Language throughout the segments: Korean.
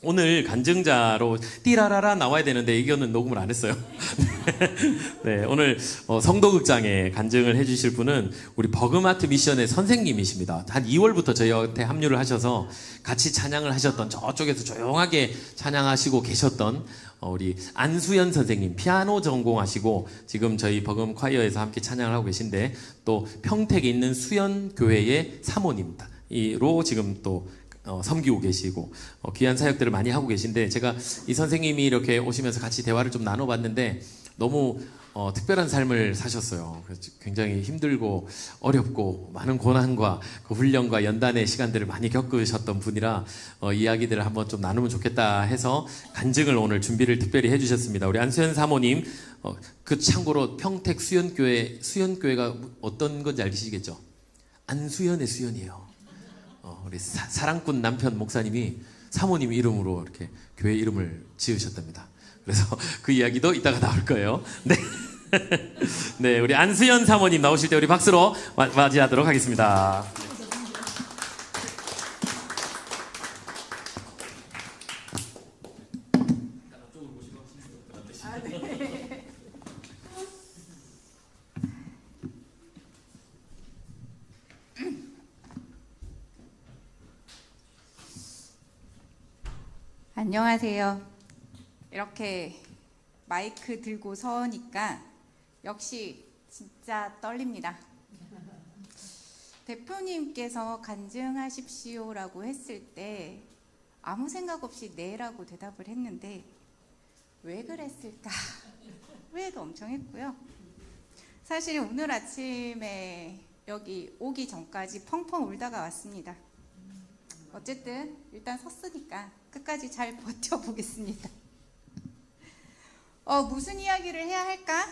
오늘 간증자로 띠라라라 나와야 되는데 이거는 녹음을 안 했어요. 네, 오늘 성도극장에 간증을 해주실 분은 우리 버금아트 미션의 선생님이십니다. 한 2월부터 저희한테 합류를 하셔서 같이 찬양을 하셨던, 저쪽에서 조용하게 찬양하시고 계셨던 우리 안수연 선생님, 피아노 전공하시고 지금 저희 버금 콰이어에서 함께 찬양을 하고 계신데, 또 평택에 있는 수연교회의 사모님으로 지금 또 섬기고 계시고 귀한 사역들을 많이 하고 계신데, 제가 이 선생님이 이렇게 오시면서 같이 대화를 좀 나눠봤는데 너무 특별한 삶을 사셨어요. 그래서 굉장히 힘들고 어렵고 많은 고난과 그 훈련과 연단의 시간들을 많이 겪으셨던 분이라 이야기들을 한번 좀 나누면 좋겠다 해서 간증을 오늘 준비를 특별히 해주셨습니다. 우리 안수연 사모님, 그 참고로 평택 수연교회가 어떤 건지 알시겠죠? 안수연의 수연이에요. 우리 사랑꾼 남편 목사님이 사모님 이름으로 이렇게 교회 이름을 지으셨답니다. 그래서 그 이야기도 이따가 나올 거예요. 네. 네, 우리 안수연 사모님 나오실 때 우리 박수로 맞이하도록 하겠습니다. 안녕하세요. 이렇게 마이크 들고 서니까 역시 진짜 떨립니다. 대표님께서 간증하십시오라고 했을 때 아무 생각 없이 네라고 대답을 했는데 왜 그랬을까? 후회도 엄청 했고요. 사실 오늘 아침에 여기 오기 전까지 펑펑 울다가 왔습니다. 어쨌든 일단 섰으니까 끝까지 잘 버텨보겠습니다. 무슨 이야기를 해야 할까?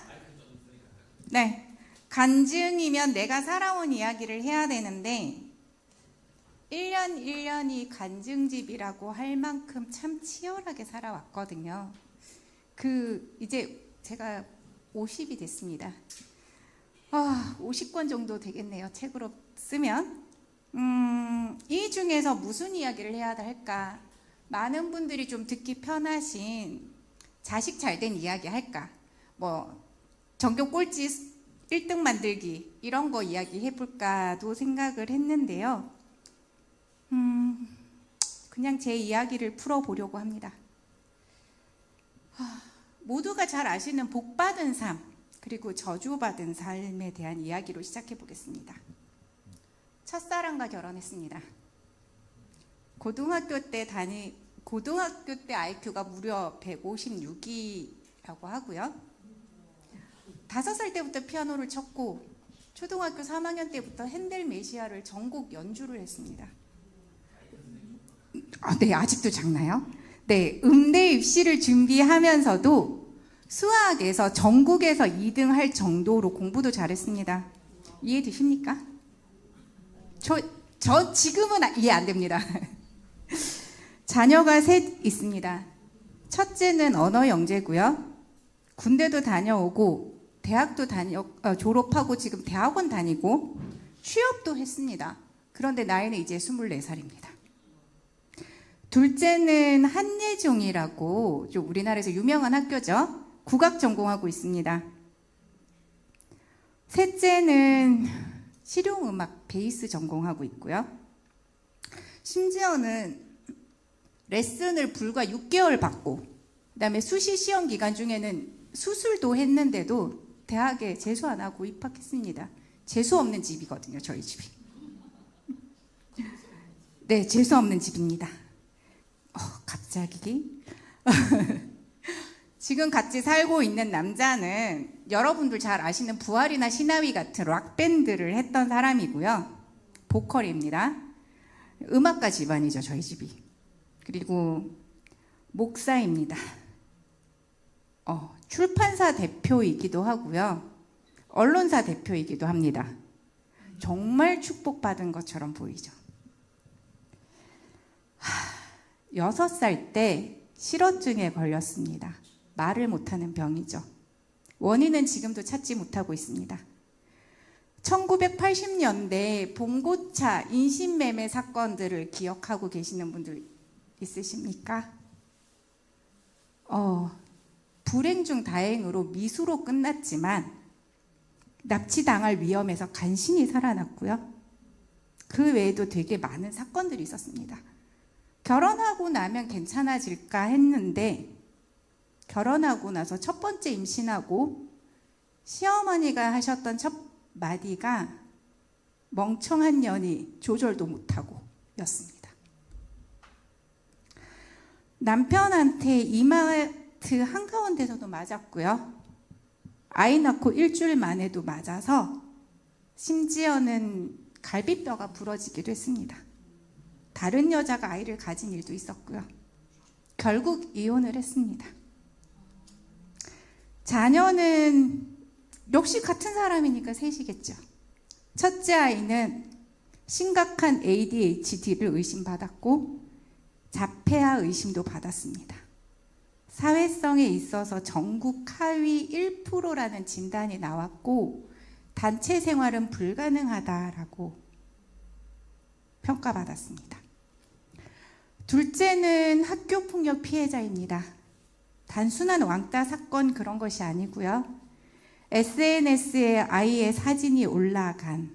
네, 간증이면 내가 살아온 이야기를 해야 되는데 1년 1년이 간증집이라고 할 만큼 참 치열하게 살아왔거든요. 이제 제가 50이 됐습니다. 50권 정도 되겠네요, 책으로 쓰면. 이 중에서 무슨 이야기를 해야 할까? 많은 분들이 좀 듣기 편하신 자식 잘된 이야기 할까? 전교 꼴찌 1등 만들기 이런 거 이야기 해볼까도 생각을 했는데요. 그냥 제 이야기를 풀어보려고 합니다. 모두가 잘 아시는 복받은 삶, 그리고 저주받은 삶에 대한 이야기로 시작해 보겠습니다. 첫사랑과 결혼했습니다. 고등학교 때 IQ가 무려 156이라고 하고요. 5살 때부터 피아노를 쳤고 초등학교 3학년 때부터 핸델 메시아를 전곡 연주를 했습니다. 네, 아직도 작나요? 네, 음대 입시를 준비하면서도 수학에서 전국에서 2등 할 정도로 공부도 잘했습니다. 이해되십니까? 저 지금은 이해 안 됩니다. 자녀가 셋 있습니다. 첫째는 언어 영재고요. 군대도 다녀오고 대학도 졸업하고 지금 대학원 다니고 취업도 했습니다. 그런데 나이는 이제 24살입니다. 둘째는 한예종이라고 좀 우리나라에서 유명한 학교죠. 국악 전공하고 있습니다. 셋째는 실용음악 베이스 전공하고 있고요. 심지어는 레슨을 불과 6개월 받고 그다음에 수시 시험 기간 중에는 수술도 했는데도 대학에 재수 안 하고 입학했습니다. 재수 없는 집이거든요, 저희 집이. 네, 재수 없는 집입니다. 갑자기 지금 같이 살고 있는 남자는 여러분들 잘 아시는 부활이나 신화위 같은 락밴드를 했던 사람이고요. 보컬입니다. 음악가 집안이죠, 저희 집이. 그리고 목사입니다. 출판사 대표이기도 하고요. 언론사 대표이기도 합니다. 정말 축복받은 것처럼 보이죠. 6살 때 실어증에 걸렸습니다. 말을 못하는 병이죠. 원인은 지금도 찾지 못하고 있습니다. 1980년대 봉고차 인신매매 사건들을 기억하고 계시는 분들 있으십니까? 불행 중 다행으로 미수로 끝났지만 납치당할 위험에서 간신히 살아났고요. 그 외에도 되게 많은 사건들이 있었습니다. 결혼하고 나면 괜찮아질까 했는데 결혼하고 나서 첫 번째 임신하고 시어머니가 하셨던 첫 마디가 멍청한 년이 조절도 못하고 였습니다. 남편한테 이마트 한가운데서도 맞았고요. 아이 낳고 일주일 만에도 맞아서 심지어는 갈비뼈가 부러지기도 했습니다. 다른 여자가 아이를 가진 일도 있었고요. 결국 이혼을 했습니다. 자녀는 역시 같은 사람이니까 셋이겠죠. 첫째 아이는 심각한 ADHD를 의심받았고 자폐아 의심도 받았습니다. 사회성에 있어서 전국 하위 1%라는 진단이 나왔고 단체 생활은 불가능하다라고 평가받았습니다. 둘째는 학교폭력 피해자입니다. 단순한 왕따 사건 그런 것이 아니고요. SNS에 아이의 사진이 올라간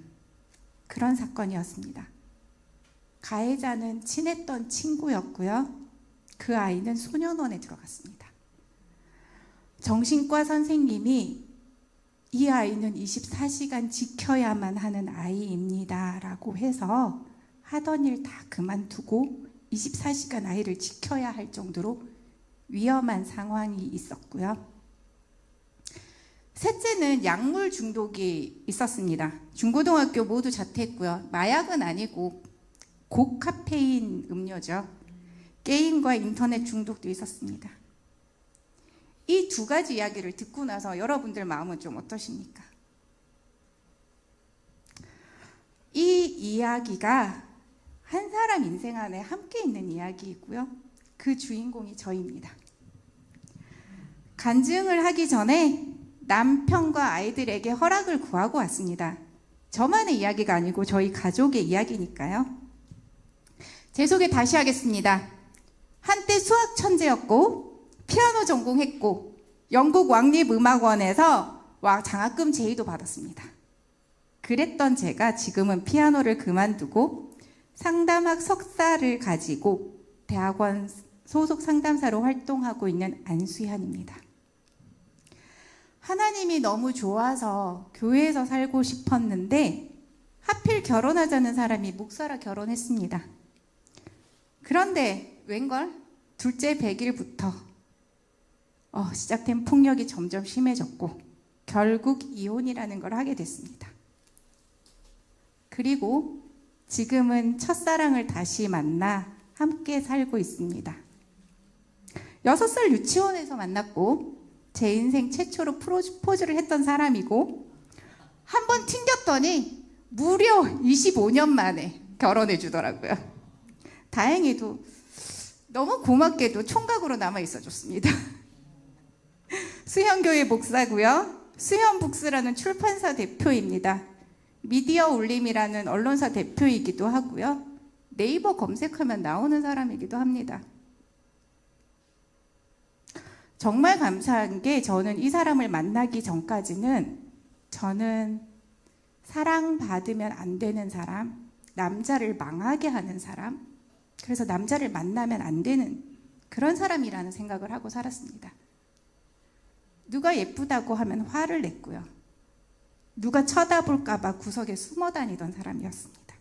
그런 사건이었습니다. 가해자는 친했던 친구였고요. 그 아이는 소년원에 들어갔습니다. 정신과 선생님이 이 아이는 24시간 지켜야만 하는 아이입니다 라고 해서 하던 일 다 그만두고 24시간 아이를 지켜야 할 정도로 위험한 상황이 있었고요. 셋째는 약물 중독이 있었습니다. 중고등학교 모두 자퇴했고요. 마약은 아니고 고카페인 음료죠. 게임과 인터넷 중독도 있었습니다. 이 두 가지 이야기를 듣고 나서 여러분들 마음은 좀 어떠십니까? 이 이야기가 한 사람 인생 안에 함께 있는 이야기이고요. 그 주인공이 저입니다. 간증을 하기 전에 남편과 아이들에게 허락을 구하고 왔습니다. 저만의 이야기가 아니고 저희 가족의 이야기니까요. 제 소개 다시 하겠습니다. 한때 수학 천재였고 피아노 전공했고 영국 왕립음악원에서 장학금 제의도 받았습니다. 그랬던 제가 지금은 피아노를 그만두고 상담학 석사를 가지고 대학원 소속 상담사로 활동하고 있는 안수현입니다. 하나님이 너무 좋아서 교회에서 살고 싶었는데 하필 결혼하자는 사람이 목사라 결혼했습니다. 그런데 웬걸 둘째 100일부터 시작된 폭력이 점점 심해졌고 결국 이혼이라는 걸 하게 됐습니다. 그리고 지금은 첫사랑을 다시 만나 함께 살고 있습니다. 6살 유치원에서 만났고 제 인생 최초로 프로포즈를 했던 사람이고 한 번 튕겼더니 무려 25년 만에 결혼해 주더라고요. 다행히도 너무 고맙게도 총각으로 남아 있어 줬습니다. 수현교회 목사고요. 수현북스라는 출판사 대표입니다. 미디어 울림이라는 언론사 대표이기도 하고요. 네이버 검색하면 나오는 사람이기도 합니다. 정말 감사한 게 저는 이 사람을 만나기 전까지는 저는 사랑받으면 안 되는 사람, 남자를 망하게 하는 사람, 그래서 남자를 만나면 안 되는 그런 사람이라는 생각을 하고 살았습니다. 누가 예쁘다고 하면 화를 냈고요. 누가 쳐다볼까 봐 구석에 숨어 다니던 사람이었습니다.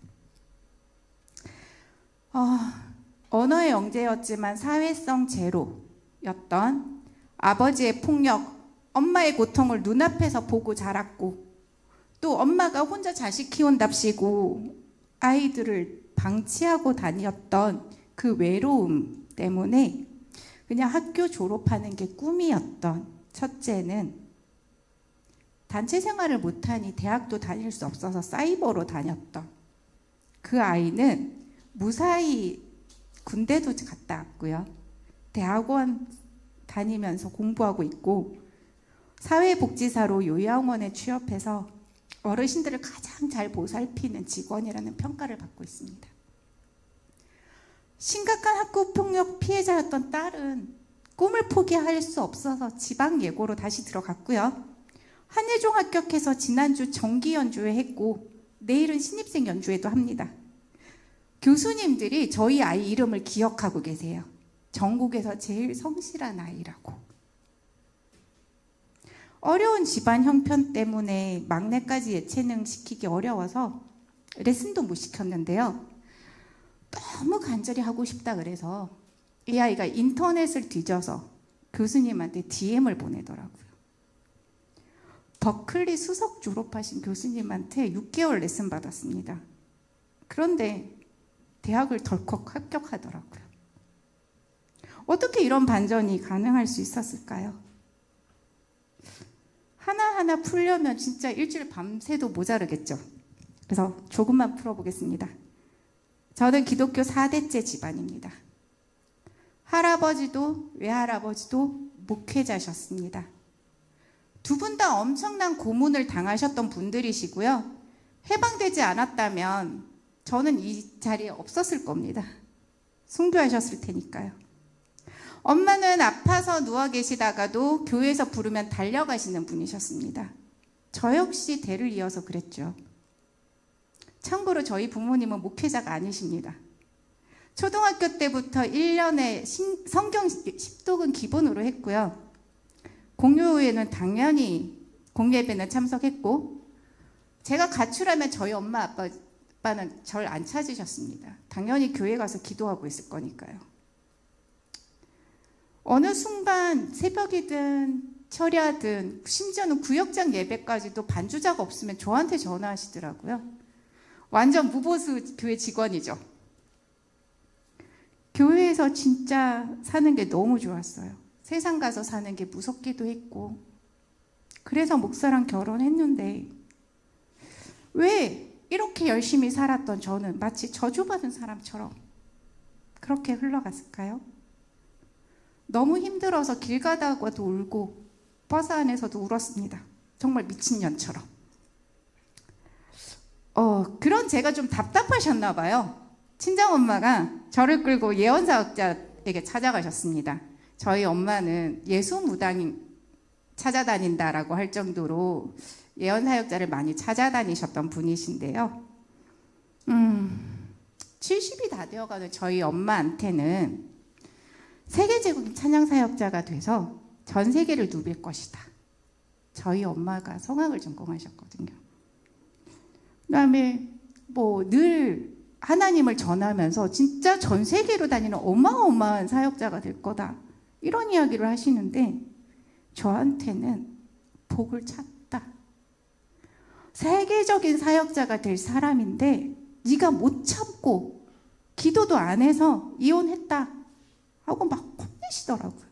언어의 영재였지만 사회성 제로였던 아버지의 폭력, 엄마의 고통을 눈앞에서 보고 자랐고 또 엄마가 혼자 자식 키운답시고 아이들을 방치하고 다녔던 그 외로움 때문에 그냥 학교 졸업하는 게 꿈이었던 첫째는 단체 생활을 못하니 대학도 다닐 수 없어서 사이버로 다녔던 그 아이는 무사히 군대도 갔다 왔고요. 대학원 다니면서 공부하고 있고 사회복지사로 요양원에 취업해서 어르신들을 가장 잘 보살피는 직원이라는 평가를 받고 있습니다. 심각한 학교폭력 피해자였던 딸은 꿈을 포기할 수 없어서 지방 예고로 다시 들어갔고요. 한예종 합격해서 지난주 정기 연주회 했고 내일은 신입생 연주회도 합니다. 교수님들이 저희 아이 이름을 기억하고 계세요. 전국에서 제일 성실한 아이라고. 어려운 집안 형편 때문에 막내까지 예체능 시키기 어려워서 레슨도 못 시켰는데요. 너무 간절히 하고 싶다 그래서 이 아이가 인터넷을 뒤져서 교수님한테 DM을 보내더라고요. 버클리 수석 졸업하신 교수님한테 6개월 레슨 받았습니다. 그런데 대학을 덜컥 합격하더라고요. 어떻게 이런 반전이 가능할 수 있었을까요? 하나하나 풀려면 진짜 일주일 밤새도 모자르겠죠. 그래서 조금만 풀어보겠습니다. 저는 기독교 4대째 집안입니다. 할아버지도 외할아버지도 목회자셨습니다. 두 분 다 엄청난 고문을 당하셨던 분들이시고요. 해방되지 않았다면 저는 이 자리에 없었을 겁니다. 순교하셨을 테니까요. 엄마는 아파서 누워 계시다가도 교회에서 부르면 달려가시는 분이셨습니다. 저 역시 대를 이어서 그랬죠. 참고로 저희 부모님은 목회자가 아니십니다. 초등학교 때부터 1년에 성경 10독은 기본으로 했고요. 공유회는 당연히 공예배는 참석했고 제가 가출하면 저희 엄마 아빠는 절 안 찾으셨습니다. 당연히 교회 가서 기도하고 있을 거니까요. 어느 순간 새벽이든 철야든 심지어는 구역장 예배까지도 반주자가 없으면 저한테 전화하시더라고요. 완전 무보수 교회 직원이죠. 교회에서 진짜 사는 게 너무 좋았어요. 세상 가서 사는 게 무섭기도 했고 그래서 목사랑 결혼했는데 왜 이렇게 열심히 살았던 저는 마치 저주받은 사람처럼 그렇게 흘러갔을까요? 너무 힘들어서 길 가다가도 울고 버스 안에서도 울었습니다. 정말 미친년처럼. 그런 제가 좀 답답하셨나 봐요. 친정엄마가 저를 끌고 예언사역자에게 찾아가셨습니다. 저희 엄마는 예수무당 찾아다닌다라고 할 정도로 예언사역자를 많이 찾아다니셨던 분이신데요. 70이 다 되어가는 저희 엄마한테는 세계적인 찬양사역자가 돼서 전 세계를 누빌 것이다. 저희 엄마가 성악을 전공하셨거든요. 그다음에 늘 하나님을 전하면서 진짜 전 세계로 다니는 어마어마한 사역자가 될 거다. 이런 이야기를 하시는데 저한테는 복을 찾다. 세계적인 사역자가 될 사람인데 네가 못 참고 기도도 안 해서 이혼했다 하고 막 혼내시더라고요.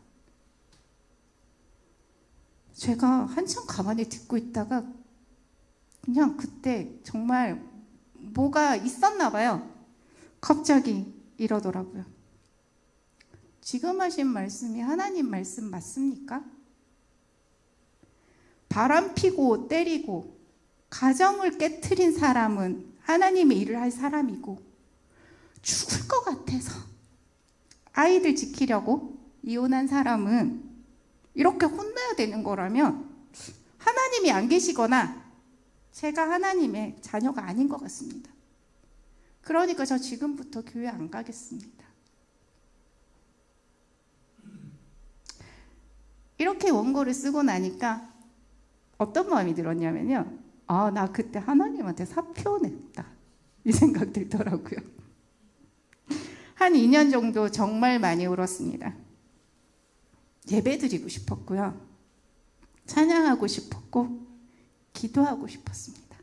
제가 한참 가만히 듣고 있다가 그냥 그때 정말 뭐가 있었나 봐요. 갑자기 이러더라고요. 지금 하신 말씀이 하나님 말씀 맞습니까? 바람 피고 때리고 가정을 깨트린 사람은 하나님의 일을 할 사람이고 죽을 것 같아서 아이들 지키려고 이혼한 사람은 이렇게 혼나야 되는 거라면 하나님이 안 계시거나 제가 하나님의 자녀가 아닌 것 같습니다. 그러니까 저 지금부터 교회 안 가겠습니다. 이렇게 원고를 쓰고 나니까 어떤 마음이 들었냐면요. 나 그때 하나님한테 사표 냈다. 이 생각 들더라고요. 한 2년 정도 정말 많이 울었습니다. 예배 드리고 싶었고요. 찬양하고 싶었고 기도하고 싶었습니다.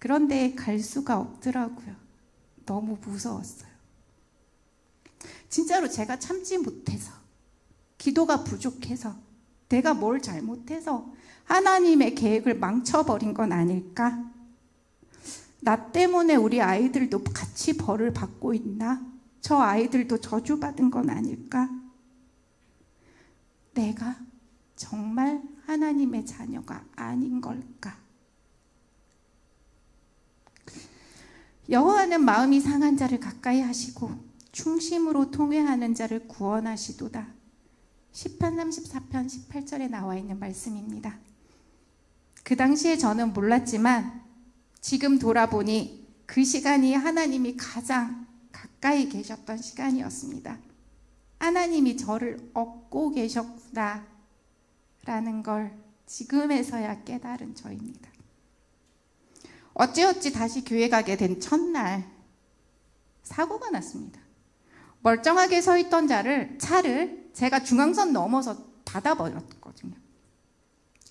그런데 갈 수가 없더라고요. 너무 무서웠어요. 진짜로 제가 참지 못해서 기도가 부족해서 내가 뭘 잘못해서 하나님의 계획을 망쳐버린 건 아닐까? 나 때문에 우리 아이들도 같이 벌을 받고 있나? 저 아이들도 저주받은 건 아닐까? 내가 정말 하나님의 자녀가 아닌 걸까? 여호와는 마음이 상한 자를 가까이 하시고 중심으로 통회하는 자를 구원하시도다. 시편 34편 18절에 나와 있는 말씀입니다. 그 당시에 저는 몰랐지만 지금 돌아보니 그 시간이 하나님이 가장 가까이 계셨던 시간이었습니다. 하나님이 저를 얻고 계셨구나 라는 걸 지금에서야 깨달은 저입니다. 어찌어찌 다시 교회 가게 된 첫날 사고가 났습니다. 멀쩡하게 서 있던 차를 제가 중앙선 넘어서 닫아버렸거든요.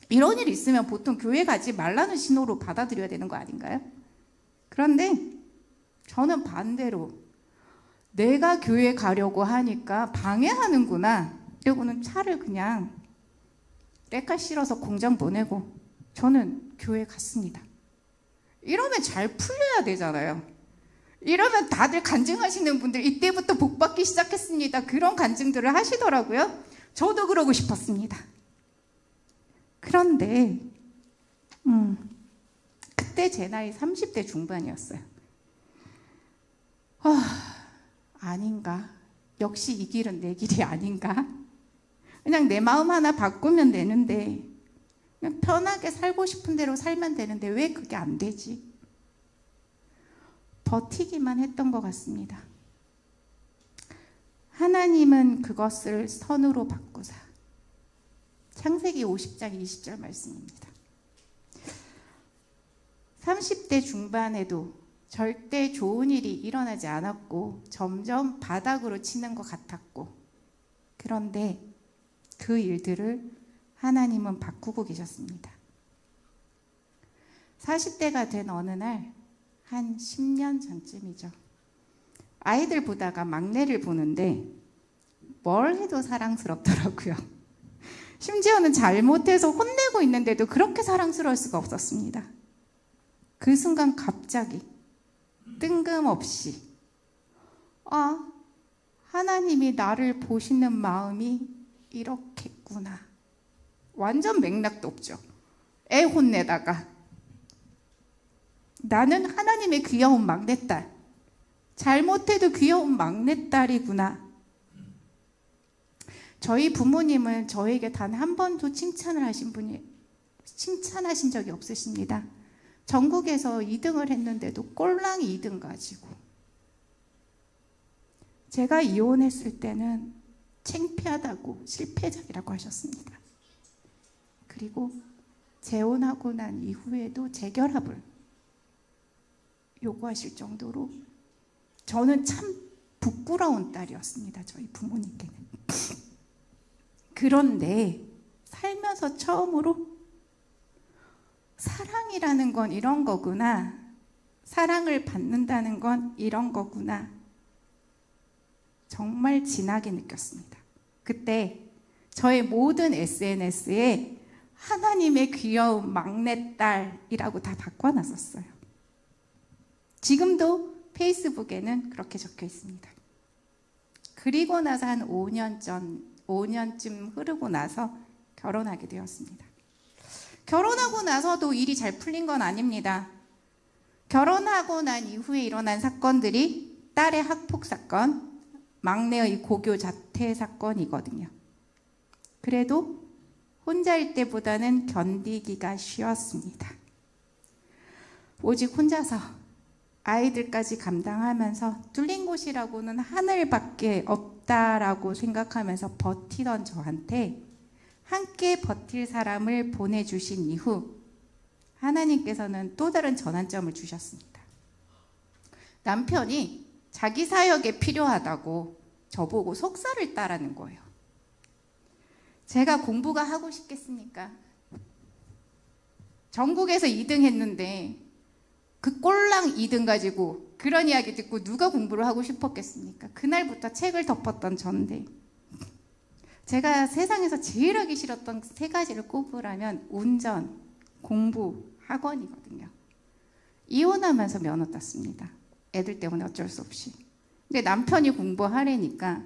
이런 일이 있으면 보통 교회 가지 말라는 신호로 받아들여야 되는 거 아닌가요? 그런데 저는 반대로 내가 교회 가려고 하니까 방해하는구나. 이러고는 차를 그냥 레카 실어서 공장 보내고 저는 교회 갔습니다. 이러면 잘 풀려야 되잖아요. 이러면 다들 간증하시는 분들 이때부터 복 받기 시작했습니다. 그런 간증들을 하시더라고요. 저도 그러고 싶었습니다. 그런데 그때 제 나이 30대 중반이었어요. 아닌가? 역시 이 길은 내 길이 아닌가? 그냥 내 마음 하나 바꾸면 되는데 그냥 편하게 살고 싶은 대로 살면 되는데 왜 그게 안 되지? 버티기만 했던 것 같습니다. 하나님은 그것을 선으로 바꾸사. 창세기 50장 20절 말씀입니다. 30대 중반에도 절대 좋은 일이 일어나지 않았고 점점 바닥으로 치는 것 같았고 그런데 그 일들을 하나님은 바꾸고 계셨습니다. 40대가 된 어느 날 한 10년 전쯤이죠. 아이들 보다가 막내를 보는데 뭘 해도 사랑스럽더라고요. 심지어는 잘못해서 혼내고 있는데도 그렇게 사랑스러울 수가 없었습니다. 그 순간 갑자기 뜬금없이 하나님이 나를 보시는 마음이 이렇겠구나. 완전 맥락도 없죠. 애 혼내다가 나는 하나님의 귀여운 막내딸. 잘못해도 귀여운 막내딸이구나. 저희 부모님은 저에게 단 한 번도 칭찬하신 적이 없으십니다. 전국에서 2등을 했는데도 꼴랑 2등 가지고. 제가 이혼했을 때는 창피하다고 실패작이라고 하셨습니다. 그리고 재혼하고 난 이후에도 재결합을 요구하실 정도로 저는 참 부끄러운 딸이었습니다. 저희 부모님께는. 그런데 살면서 처음으로 사랑이라는 건 이런 거구나. 사랑을 받는다는 건 이런 거구나. 정말 진하게 느꼈습니다. 그때 저의 모든 SNS에 하나님의 귀여운 막내딸이라고 다 바꿔놨었어요. 지금도 페이스북에는 그렇게 적혀 있습니다. 그리고 나서 한 5년쯤 흐르고 나서 결혼하게 되었습니다. 결혼하고 나서도 일이 잘 풀린 건 아닙니다. 결혼하고 난 이후에 일어난 사건들이 딸의 학폭 사건, 막내의 고교 자퇴 사건이거든요. 그래도 혼자일 때보다는 견디기가 쉬웠습니다. 오직 혼자서 아이들까지 감당하면서 뚫린 곳이라고는 하늘밖에 없다라고 생각하면서 버티던 저한테 함께 버틸 사람을 보내주신 이후 하나님께서는 또 다른 전환점을 주셨습니다. 남편이 자기 사역에 필요하다고 저보고 속사를 따라는 거예요. 제가 공부가 하고 싶겠습니까? 전국에서 2등 했는데 그 꼴랑 2등 가지고 그런 이야기 듣고 누가 공부를 하고 싶었겠습니까? 그날부터 책을 덮었던 전데 제가 세상에서 제일 하기 싫었던 3가지를 꼽으라면 운전, 공부, 학원이거든요. 이혼하면서 면허 땄습니다. 애들 때문에 어쩔 수 없이. 근데 남편이 공부하래니까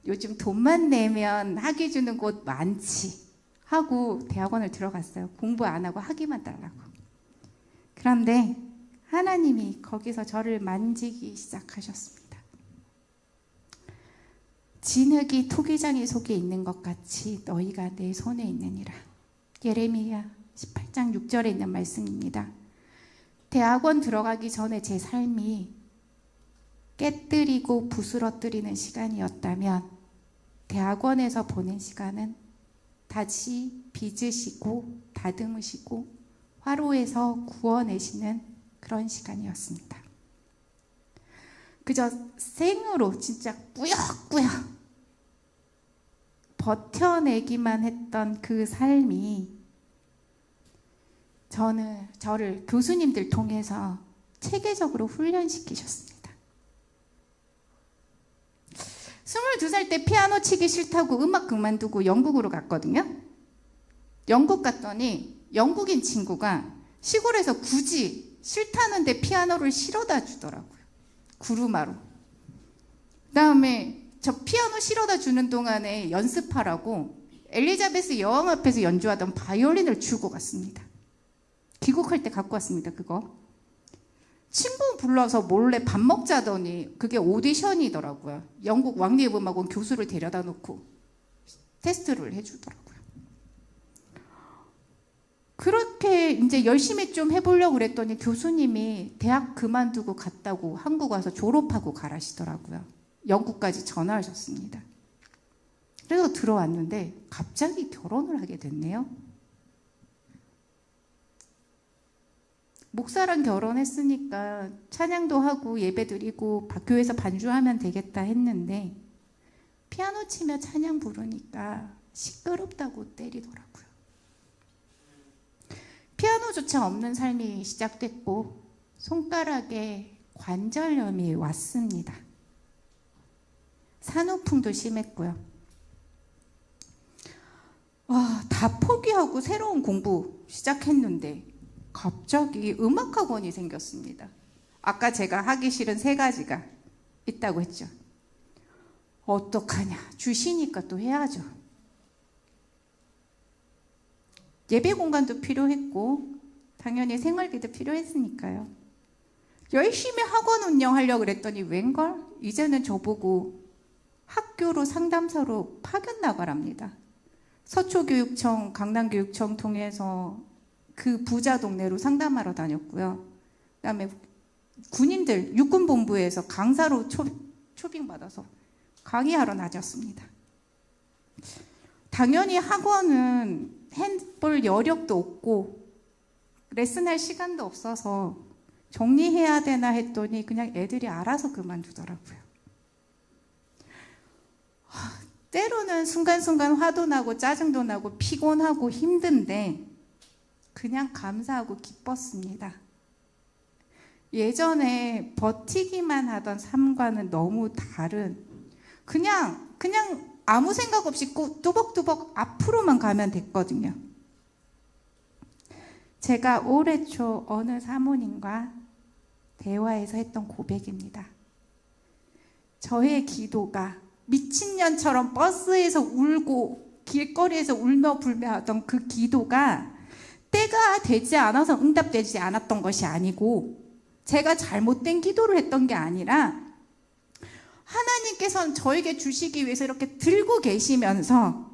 요즘 돈만 내면 학위 주는 곳 많지 하고 대학원을 들어갔어요. 공부 안 하고 학위만 달라고. 그런데 하나님이 거기서 저를 만지기 시작하셨습니다. 진흙이 토기장의 속에 있는 것 같이 너희가 내 손에 있느니라. 예레미야 18장 6절에 있는 말씀입니다. 대학원 들어가기 전에 제 삶이 깨뜨리고 부스러뜨리는 시간이었다면 대학원에서 보낸 시간은 다시 빚으시고 다듬으시고 화로에서 구워내시는 그런 시간이었습니다. 그저 생으로 진짜 꾸역꾸역 버텨내기만 했던 그 삶이 저를 교수님들 통해서 체계적으로 훈련시키셨습니다. 22살 때 피아노 치기 싫다고 음악 그만두고 영국으로 갔거든요. 영국 갔더니 영국인 친구가 시골에서 굳이 싫다는데 피아노를 실어다 주더라고요. 구루마로. 그 다음에 저 피아노 실어다 주는 동안에 연습하라고 엘리자베스 여왕 앞에서 연주하던 바이올린을 주고 갔습니다. 귀국할 때 갖고 왔습니다. 그거. 친구 불러서 몰래 밥 먹자더니 그게 오디션이더라고요. 영국 왕립음악원 교수를 데려다 놓고 테스트를 해주더라고요. 그렇게 이제 열심히 좀 해보려고 그랬더니 교수님이 대학 그만두고 갔다고 한국 와서 졸업하고 가라시더라고요. 영국까지 전화하셨습니다. 그래서 들어왔는데 갑자기 결혼을 하게 됐네요. 목사랑 결혼했으니까 찬양도 하고 예배 드리고 교회에서 반주하면 되겠다 했는데 피아노 치며 찬양 부르니까 시끄럽다고 때리더라고요. 피아노조차 없는 삶이 시작됐고 손가락에 관절염이 왔습니다. 산후풍도 심했고요. 다 포기하고 새로운 공부 시작했는데 갑자기 음악학원이 생겼습니다. 아까 제가 하기 싫은 3가지가 있다고 했죠. 어떡하냐. 주시니까 또 해야죠. 예배 공간도 필요했고 당연히 생활비도 필요했으니까요. 열심히 학원 운영하려고 그랬더니 웬걸? 이제는 저보고 학교로 상담사로 파견 나가랍니다. 서초교육청, 강남교육청 통해서 그 부자 동네로 상담하러 다녔고요. 그다음에 군인들 육군본부에서 강사로 초빙받아서 강의하러 다녔습니다. 당연히 학원은 해볼 여력도 없고 레슨할 시간도 없어서 정리해야 되나 했더니 그냥 애들이 알아서 그만두더라고요. 때로는 순간순간 화도 나고 짜증도 나고 피곤하고 힘든데 그냥 감사하고 기뻤습니다. 예전에 버티기만 하던 삶과는 너무 다른 그냥 아무 생각 없이 뚜벅뚜벅 앞으로만 가면 됐거든요. 제가 올해 초 어느 사모님과 대화에서 했던 고백입니다. 저의 기도가 미친년처럼 버스에서 울고 길거리에서 울며 불며 하던 그 기도가 때가 되지 않아서 응답되지 않았던 것이 아니고 제가 잘못된 기도를 했던 게 아니라 하나님께서는 저에게 주시기 위해서 이렇게 들고 계시면서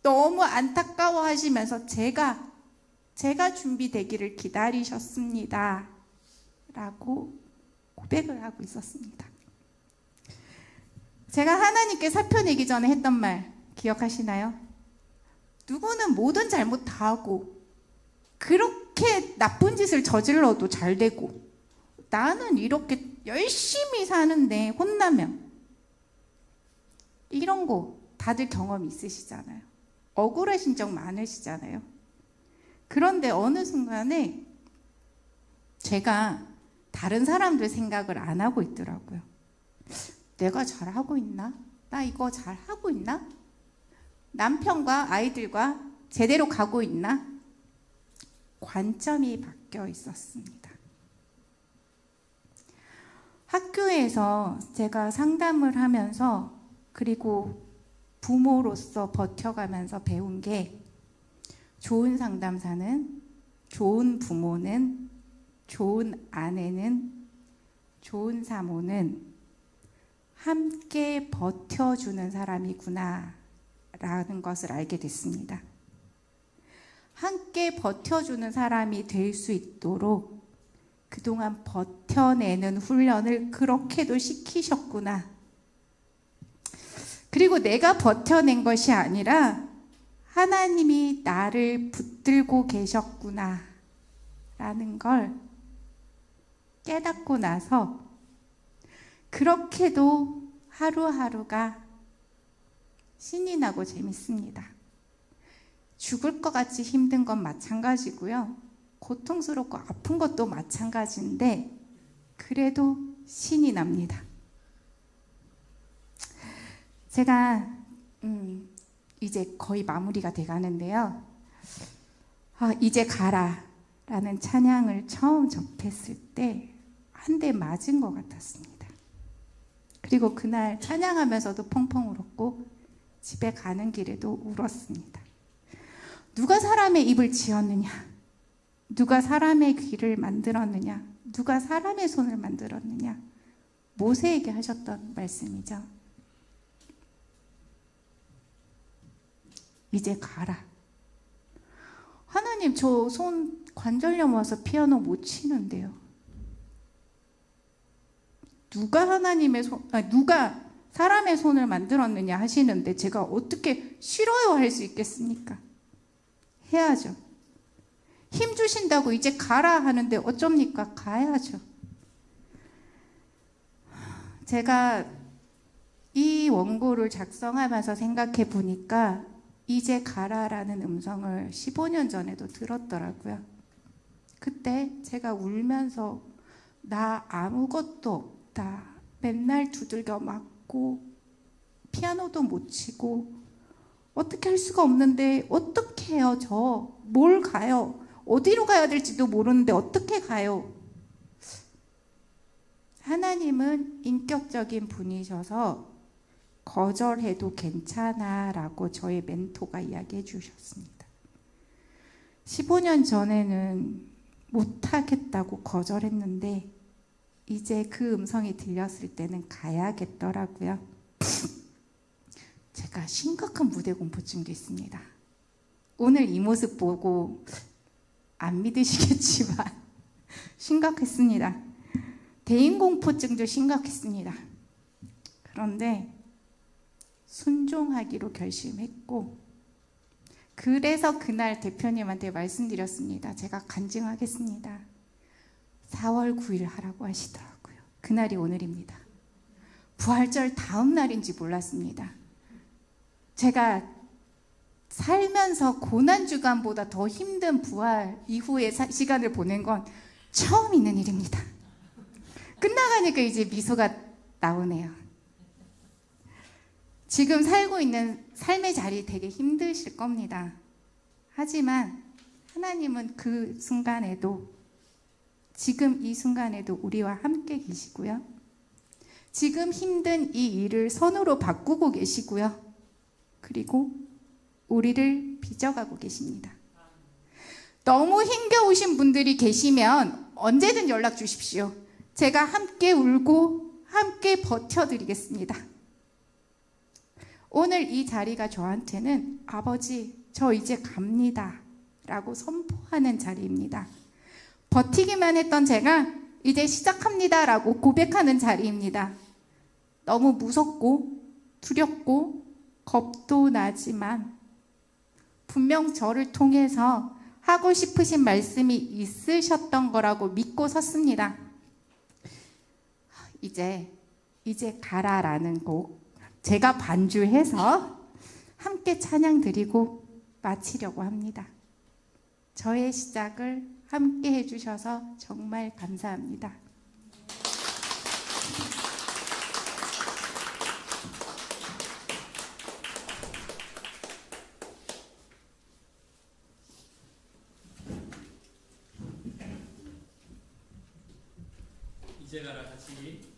너무 안타까워 하시면서 제가 준비되기를 기다리셨습니다. 라고 고백을 하고 있었습니다. 제가 하나님께 사표 내기 전에 했던 말 기억하시나요? 누구는 모든 잘못 다 하고 그렇게 나쁜 짓을 저질러도 잘 되고 나는 이렇게 열심히 사는데 혼나면 이런 거 다들 경험 있으시잖아요. 억울하신 적 많으시잖아요. 그런데 어느 순간에 제가 다른 사람들 생각을 안 하고 있더라고요. 내가 잘하고 있나? 나 이거 잘하고 있나? 남편과 아이들과 제대로 가고 있나? 관점이 바뀌어 있었습니다. 학교에서 제가 상담을 하면서 그리고 부모로서 버텨가면서 배운 게 좋은 상담사는, 좋은 부모는, 좋은 아내는, 좋은 사모는 함께 버텨주는 사람이구나 라는 것을 알게 됐습니다. 함께 버텨주는 사람이 될 수 있도록 그동안 버텨내는 훈련을 그렇게도 시키셨구나. 그리고 내가 버텨낸 것이 아니라 하나님이 나를 붙들고 계셨구나 라는 걸 깨닫고 나서 그렇게도 하루하루가 신이 나고 재밌습니다. 죽을 것 같이 힘든 건 마찬가지고요. 고통스럽고 아픈 것도 마찬가지인데 그래도 신이 납니다. 제가 이제 거의 마무리가 돼가는데요. 이제 가라 라는 찬양을 처음 접했을 때 한 대 맞은 것 같았습니다. 그리고 그날 찬양하면서도 펑펑 울었고 집에 가는 길에도 울었습니다. 누가 사람의 입을 지었느냐? 누가 사람의 귀를 만들었느냐? 누가 사람의 손을 만들었느냐? 모세에게 하셨던 말씀이죠. 이제 가라. 하나님, 저 손 관절염 와서 피아노 못 치는데요. 누가 사람의 손을 만들었느냐 하시는데 제가 어떻게 싫어요 할 수 있겠습니까? 해야죠. 힘 주신다고 이제 가라 하는데 어쩝니까? 가야죠. 제가 이 원고를 작성하면서 생각해 보니까 이제 가라라는 음성을 15년 전에도 들었더라고요. 그때 제가 울면서 나 아무것도 없다. 맨날 두들겨 맞고 피아노도 못 치고 어떻게 할 수가 없는데 어떻게 해요 저? 뭘 가요? 어디로 가야 될지도 모르는데 어떻게 가요? 하나님은 인격적인 분이셔서 거절해도 괜찮아 라고 저의 멘토가 이야기해 주셨습니다. 15년 전에는 못하겠다고 거절했는데 이제 그 음성이 들렸을 때는 가야겠더라고요. 제가 심각한 무대 공포증도 있습니다. 오늘 이 모습 보고 안 믿으시겠지만 심각했습니다. 대인 공포증도 심각했습니다. 그런데 순종하기로 결심했고 그래서 그날 대표님한테 말씀드렸습니다. 제가 간증하겠습니다. 4월 9일 하라고 하시더라고요. 그날이 오늘입니다. 부활절 다음 날인지 몰랐습니다. 제가 살면서 고난주간보다 더 힘든 부활 이후의 시간을 보낸 건 처음 있는 일입니다. 끝나가니까 이제 미소가 나오네요. 지금 살고 있는 삶의 자리 되게 힘드실 겁니다. 하지만 하나님은 그 순간에도 지금 이 순간에도 우리와 함께 계시고요. 지금 힘든 이 일을 선으로 바꾸고 계시고요. 그리고 우리를 빚어가고 계십니다. 너무 힘겨우신 분들이 계시면 언제든 연락 주십시오. 제가 함께 울고 함께 버텨드리겠습니다. 오늘 이 자리가 저한테는 아버지, 저 이제 갑니다 라고 선포하는 자리입니다. 버티기만 했던 제가 이제 시작합니다 라고 고백하는 자리입니다. 너무 무섭고 두렵고 겁도 나지만 분명 저를 통해서 하고 싶으신 말씀이 있으셨던 거라고 믿고 섰습니다. 이제 가라라는 곡 제가 반주해서 함께 찬양 드리고 마치려고 합니다. 저의 시작을 함께 해주셔서 정말 감사합니다. 이제 가라 같이